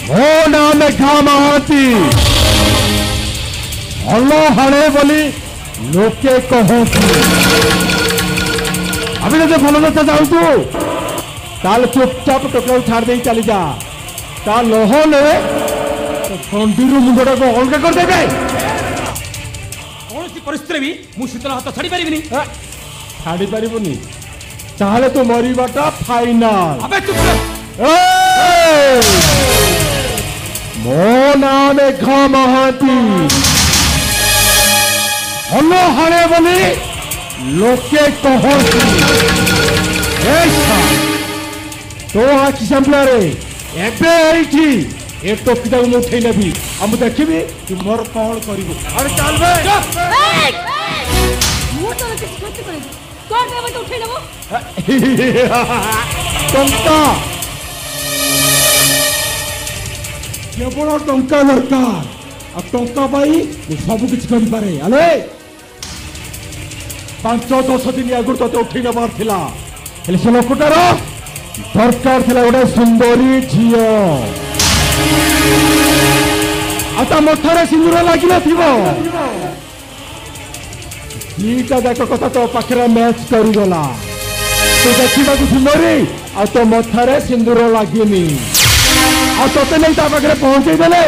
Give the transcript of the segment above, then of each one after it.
मो नाम मेघा महांती भल हाणे बोली लोके कहती अभी जो भल दशा चाहतु ताल चुपचाप टोकरा छाड़ दे चली जा ता नहले गंडीर मुंडटा को अलग करदे कौन परिस्थिति भी मुझे शीतल हाथ छाड़ी पारिनी छाड़ी पारिबुनी ताहले तो मरिबाटा फाइनल अबे चुप कर मो नाम मेघा महांती भल हाणे बोली लोके कहती तो आखि सामने एबे ए टोकीटा मुझे उठे नेबी हम देखी तू मोर कौन कर अरे चल टंका केवल टंका दरकार आ टंका पाई सब किसी करे अरे 5-10 दिन आगुरी तो उठे नबार थिला हेले से लोकटार दरकार थिला गोटे सुंदरी झील आता मथारे सिंदूर लगी नईटा जाक कथा तो पाखे मैच करगला तो देखा सुंदरी आ तो मथारे सिंदूर लगनी आ ते नहीं पाखे पहुंचे देले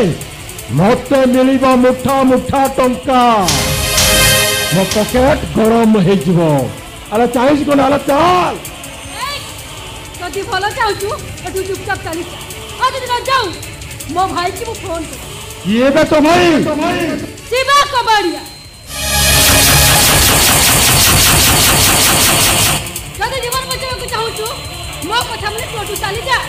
मत मिल मुठा मुठा टंका मो पकेट गरम हो अरे चाहिए कौन अरे चल कति भल चाहू तू चुपचाप चली जाऊ मो भाई की मु फोन कर ये बे तो भाई शिवा कबाड़िया जदि जीवन बचाव को चाहू छु मो कथा में तू चली जा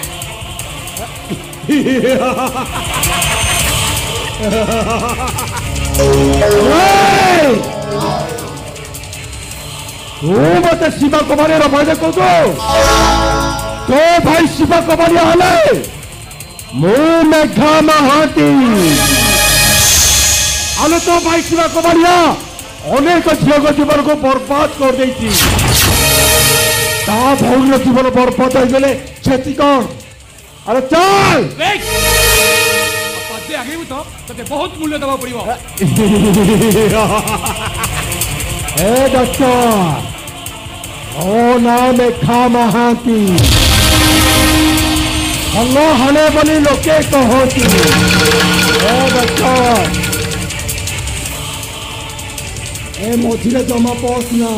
तू मत शिवा कबाड़िया भाई को तो भाई शिवा कबाड़िया हले मु मेघा महांती आलो तो भाई शिवा कबाड़िया अनेक झील जीवन को बर्बाद कर देती भौर जीवन बर्बाद हो गले क्षति कौन अरे चल आगे तो बहुत मूल्य दबा पड़ो ए डॉक्टर ओ नाम मेघा महांती भल हाणे बोली लोके कहती ए मझे जमा पसना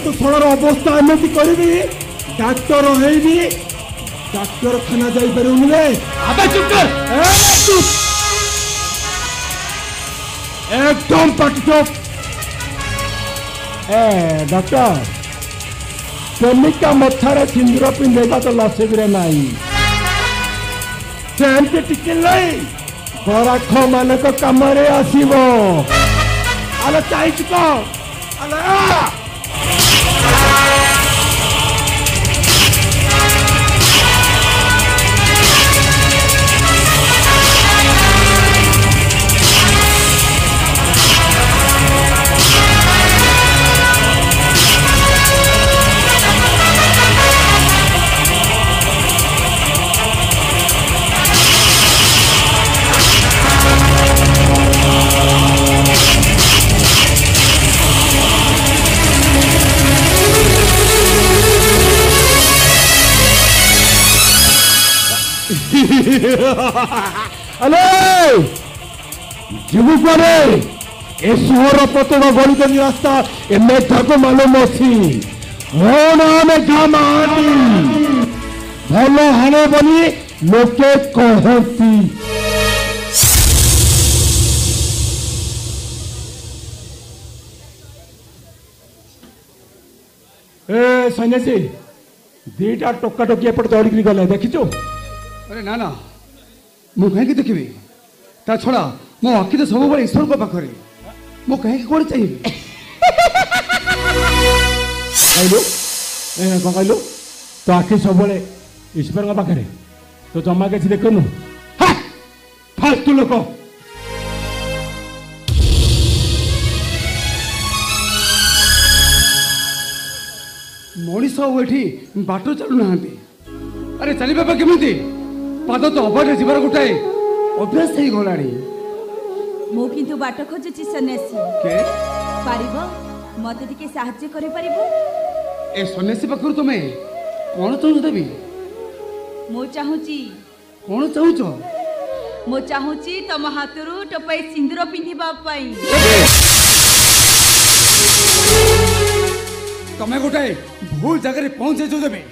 तो थोड़ार अवस्था एमती करी डाक्तर है डाक्तरखाना जापे एकदम पाटी चुप ए डॉक्टर प्रेमिका मथारे सिंदूर पिंधेगा तो लसेबी नाई सेमती टिकिल नहीं गराख मान कम आसब अरे चाहिए कौन अरे जीवु करे ए सहर प्रत्येक गली गली रास्ता ए मेघा को मालूम अच्छी मो नाम मेघा महांती भल हाणे बोली लोके कहती ए सन्यासी दीटा टोका टोकी एपट दौड़ी गले देखीचु अरे ना ना मु कहीं देखी ता छड़ा मो आखि तो सब ईश्वर को पाखरे मो कहीं कौन चाहिए कहलु कौन कहलु तो आखि सब ईश्वर पाखे तो जमा किसी देखनु फालतू लोक मनीष एठी बाट चलु ना अरे चली बाबा केमिति पाद तो अबाटे जीवार गोटाए अभ्यास हो गलानी मो किंतु बाट खोजुची सन्यासी के पारिबो मते टिके सहाय्य करि पारिबो ए सन्यासी पाखर तुमे कोन चाहू देबी मो चाहूची कोन चाहूछ मो चाहूची तम हाथरू टपाई सिंदूर पिंधिबा पई तमे गोटाए भूल जगह पहुंचे जो देबे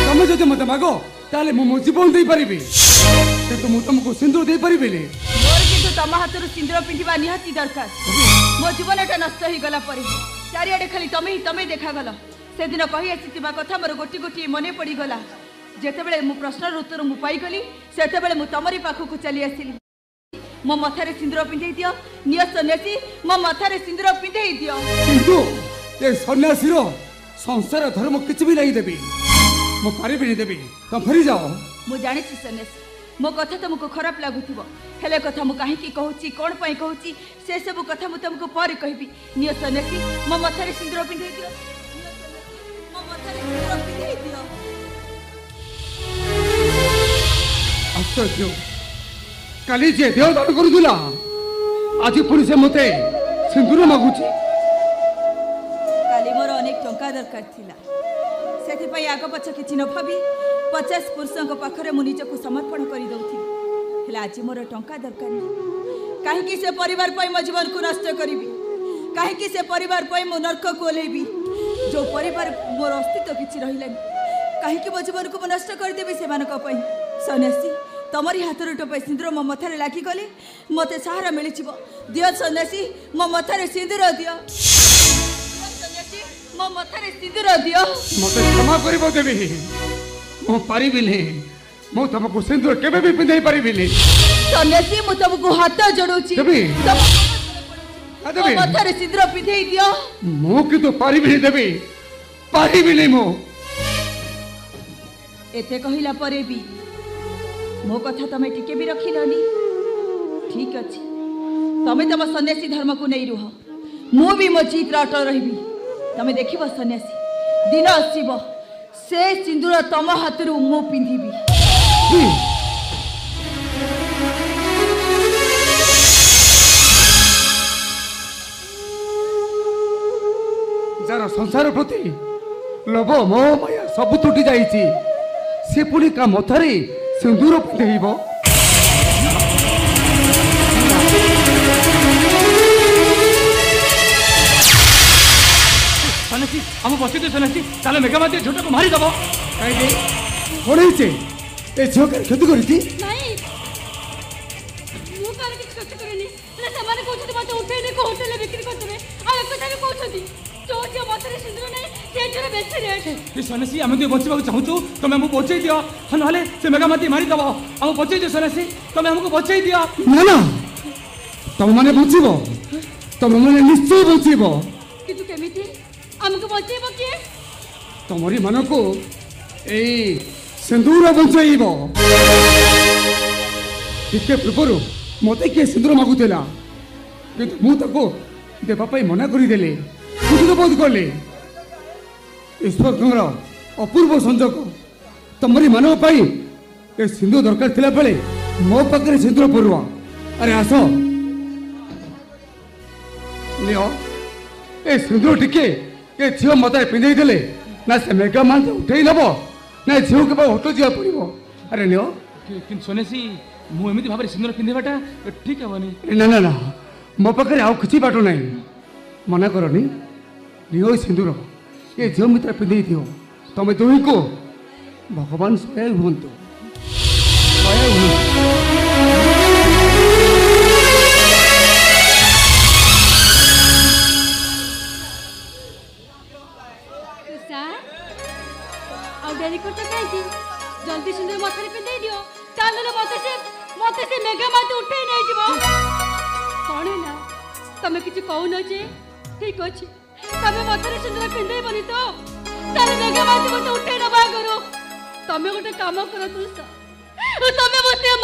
तमे जदि मते मागो ताले मो जीवन दे परिबी तो मु तुमको सिंदूर दे परिबी ले मोर किंतु तम हाथरू सिंदूर पिंधिबा निहाती दरकार मो जीवनटा नष्ट हो गला परे चारिआडे खाली तमे देखा गला से दिन कहि आसीतिबा कथा मोर गोटी गोटी मने पड़ी गला जेतेबेले मु प्रश्नर उत्तर मु पाई गली सेतेबेले मु तमरी पाखकु चली आसिली मो मथारे सिंदूर पिंधेई दियो निय सन्यासी मो मथारे सिंदूर पिंधेई दियो किंतु ए सन्यासी रो संसार धर्म किछ भी नहीं देबी मो परिबी नहीं देबी तुम फेरी जाओ मु जानि छि सन्यासी मो कथा तुमको खराब लागुथिबो हेले कथा मु काहे की कहूची कोन पई कहूची से सब कथा मु तुमको पर कहबी निय सन्यासी मो मथारे सिंदूर पिंधेई दियो मो मथारे सिंदूर पिंधेई दियो आश्चर्य काली जे देव दान करुला आज पुणी से मते सिंदूर मागुची काली मोर अनेक टंका दरकार थिला सेति पई आग पछ किछि न भाबी 50 पुरुषक पाखरे मु निजको समर्पण करि दउथि हेला आज मोर टंका दरकार नहीं काहे कि से परिवार पई म जीवन को नष्ट करिबी काहे कि से परिवार पई मु नरक को लेबी जो परिवार मोर अस्तित्व किछि रहिलानी काहे कि म जीवन को नष्ट कर देबी से मानक पई सन्यासी तमरी हाथर टपाई सिंदूर मो मथारे लागी गले मते सहारा मिली दियो सन्यासी मो मथारे सिंदूर दियो सन्यासी मो मथारे सिंदूर दियो मते क्षमा करिबो देबी मो परिबी ने मो तुमको सिंदूर केबे भी पिंधाई परिबी ने सन्यासी मु तुमको हाथ जोड़ूची देबी मो मथारे सिंदूर पिंधाई दियो मो कि तो परिबी देबी परिबी ने मो एते कहिला परे भी मो कथा तमे टिके भी रखिलनी ठीक अछि तमे तम सन्यासी धर्म को नहीं रुह मु भी मो चित्र अटल रहिबी तमे देखिबो सन्यासी दिन आसीबो से सिंदूर तम हाथरू मु पिंधिबी जरा संसार प्रति लोभ मोह माया सब टूटी जाइछि से पुणी का मथारे सिंदूर पिंधेइबो सन्यासी हम बसी दे सन्यासी ताले मेघामाती झोटा को मारी दबो काहे कोणैचे ए झोक क्षति करिति नहीं मु कार किछ कष्ट करेनी ना समान कहउछथि मते उठे ने को होटल बिक्री करतबे आ एक कथा कहउछथि जो जो मथरे सिंदूर नै से जरे बेसी रेट ए सन्यासी हम तो बचबा चाहूछु तमे हमको बचाई दियो नहले से मेघामाती मारी दबो हम बचाई दियो सन्यासी तमे हमको बचाई दियो ना ना तुम माने बचिबो तुम माने निश्चय बचिबो कितु केमिति हमको बचेबो के तमरी मन को ए सिंदूर बचाइबो टिके पूर्व मते के सिंदूर मागुतेला किंतु मु तको देबा पई मना करि देले कुछ तो बोध करले ईश्वर अपूर्व संजोग तमरी मानव पाई ए सिंदूर दरकार थिला बेले मो पाखरे सिंदूर परुआ अरे आसो लियो ए सिंदूर टिके ए झियो मते पिंधेई देले ना से मेगा मान उठेई नबो ना झियो के होटो जिया पड़िबो अरे लियो कि सन्यासी मु एमिति भाबरे सिंदूर पिंधेबाटा ठीक हेबनी ना ना ना मो पाखरे आउ किछि बाटो नाही मना करनी लियो सिंदूर ये झियो मित्र पिंधेई दियो तमे दुही को भगवान सहाय हुंतु सहाय हुंतु डेरी करते कहीं जल्दी सिंदूर मथारे पिंधेई दियो ताले मते से मेघामाती उठेई नै जिवो कोन हैला तमे किछ कहू न जे ठीक अछि तमे मथारे सिंदूर पिंधेई बनी तो ताले मेघामाती मते उठेई नबा करो तमे गोटे काम करो तू तमे मते